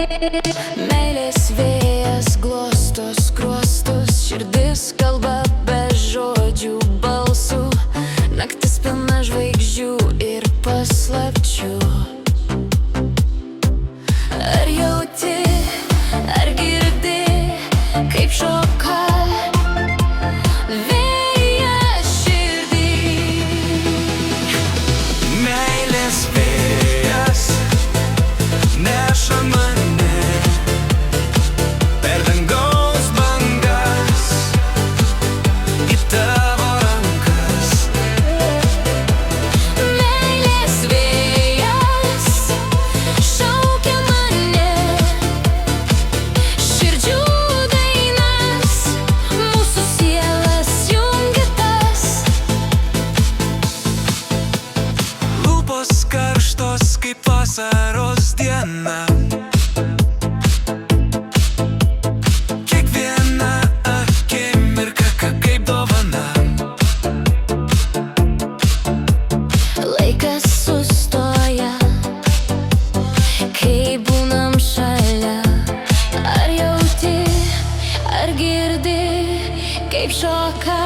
Meilės vėjas glosto skruostus, širdis kalba be žodžių balsų, naktis pilna žvaigždžių ir paslapčių. Ar jauti, ar girdi, kaip šoka vėjas širdį? Meilės vėjas neša mane per dangaus bangas į tavo rankas. Meilės vėjas šaukia mane, širdžių dainas, mūsų sielas jungia tas. Lūpos karštos kaip vasaros diena, kiekviena akimirka kaip dovana. Laikas sustoja, kai būnam šalia. Ar jauti, ar girdi, kaip šoka